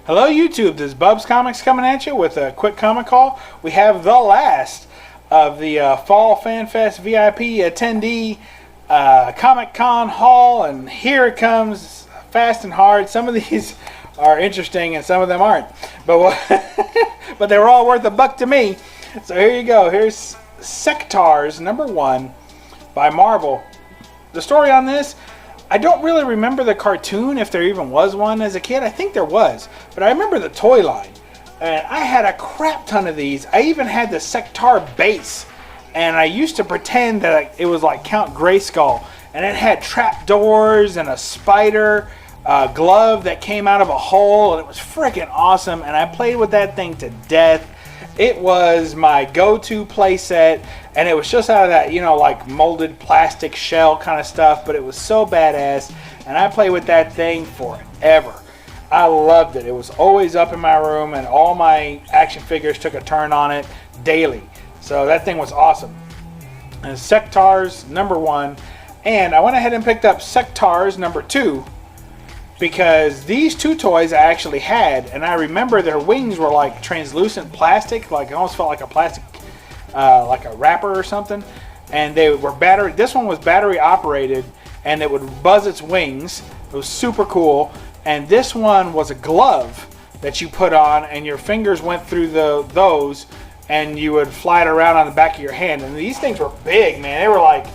Hello YouTube, this is BUB'S Comics coming at you with a quick comic haul. We have the last of the Fall Fan Fest VIP attendee Comic Con haul, and here it comes fast and hard. Some of these are interesting and some of them aren't, but but they were all worth $1 to me. So here you go. Here's Sectaurs #1 by Marvel. The story on this, I don't really remember the cartoon, if there even was one as a kid. I think there was, but I remember the toy line. And I had a crap ton of these. I even had the Sectaur base, and I used to pretend that it was like Count Grayskull, and it had trap doors and a spider glove that came out of a hole, and it was freaking awesome. And I played with that thing to death. It was my go-to play set, and it was just out of that, you know, like molded plastic shell kind of stuff, but it was so badass, and I played with that thing forever. I loved it. It was always up in my room, and all my action figures took a turn on it daily. So that thing was awesome. And Sectaurs #1, and I went ahead and picked up Sectaurs #2 because these two toys I actually had, and I remember their wings were like translucent plastic, like it almost felt like a plastic, like a wrapper or something, and they were battery. This one was battery operated, and it would buzz its wings. It was super cool. And this one was a glove that you put on, and your fingers went through those, and you would fly it around on the back of your hand. And these things were big, man. They were like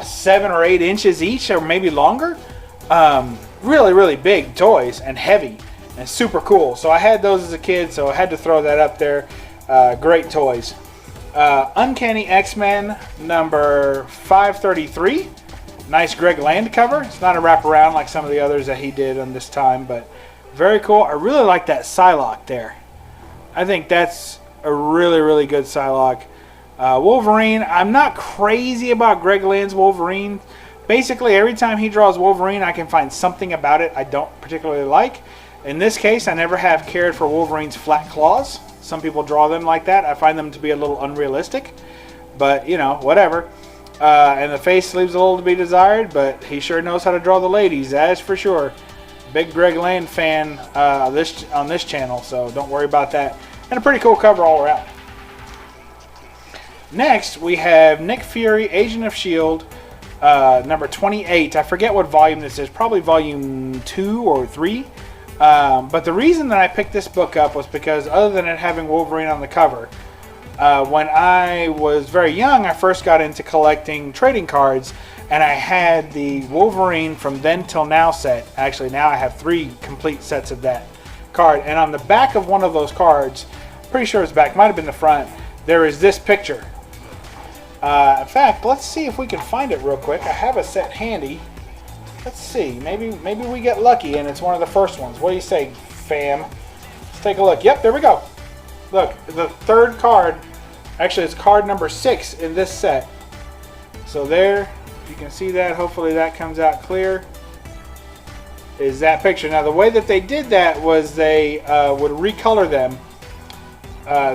7 or 8 inches each, or maybe longer. Really, really big toys, and heavy, and super cool. So I had those as a kid, so I had to throw that up there. Great toys. Uncanny X-Men number 533. Nice Greg Land cover. It's not a wraparound like some of the others that he did on this time, but very cool. I really like that Psylocke there. I think that's a really, really good Psylocke. Wolverine. I'm not crazy about Greg Land's Wolverine. Basically, every time he draws Wolverine, I can find something about it I don't particularly like. In this case, I never have cared for Wolverine's flat claws. Some people draw them like that. I find them to be a little unrealistic, but you know, whatever. And the face leaves a little to be desired, but he sure knows how to draw the ladies, that's for sure. Big Greg Land fan on this channel, so don't worry about that. And a pretty cool cover all around. Next, we have Nick Fury, Agent of S.H.I.E.L.D., number 28. I forget what volume this is, probably volume 2 or 3. But the reason that I picked this book up was because, other than it having Wolverine on the cover, when I was very young, I first got into collecting trading cards, and I had the Wolverine from Then Till Now set. Actually, now I have 3 complete sets of that card. And on the back of one of those cards, pretty sure it's back, might have been the front, there is this picture. In fact, let's see if we can find it real quick. I have a set handy. Let's see. Maybe we get lucky and it's one of the first ones. What do you say, fam? Let's take a look. Yep, there we go. Look, the third card. Actually, it's card number 6 in this set. So there, you can see that. Hopefully that comes out clear. Is that picture. Now, the way that they did that was they would recolor them.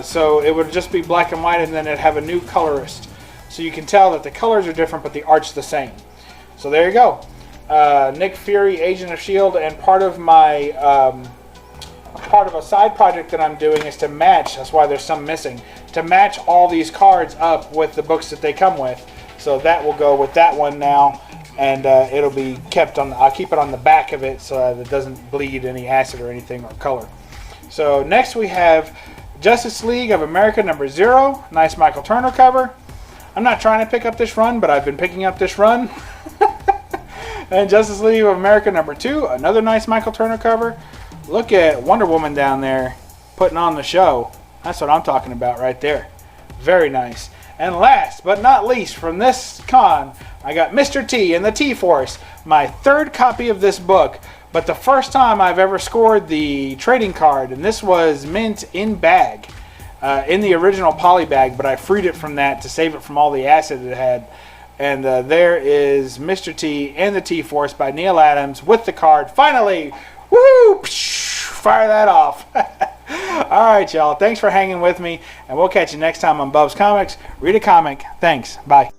So it would just be black and white, and then it'd have a new colorist. So you can tell that the colors are different, but the art's the same. So there you go. Nick Fury, Agent of S.H.I.E.L.D., and part of my part of a side project that I'm doing is to match. That's why there's some missing. To match all these cards up with the books that they come with. So that will go with that one now, and it'll be kept on. I'll keep it on the back of it so that it doesn't bleed any acid or anything or color. So next we have Justice League of America number 0. Nice Michael Turner cover. I'm not trying to pick up this run, but I've been picking up this run. And Justice League of America number 2, another nice Michael Turner cover. Look at Wonder Woman down there putting on the show. That's what I'm talking about right there. Very nice. And last but not least from this con, I got Mr. T and the T-Force, my 3rd copy of this book, but the first time I've ever scored the trading card, and this was mint in bag. In the original poly bag, but I freed it from that to save it from all the acid it had. And there is Mr. T and the T-Force by Neil Adams with the card. Finally! Woo! Fire that off. Alright, y'all. Thanks for hanging with me, and we'll catch you next time on BUB'S Comics. Read a comic. Thanks. Bye.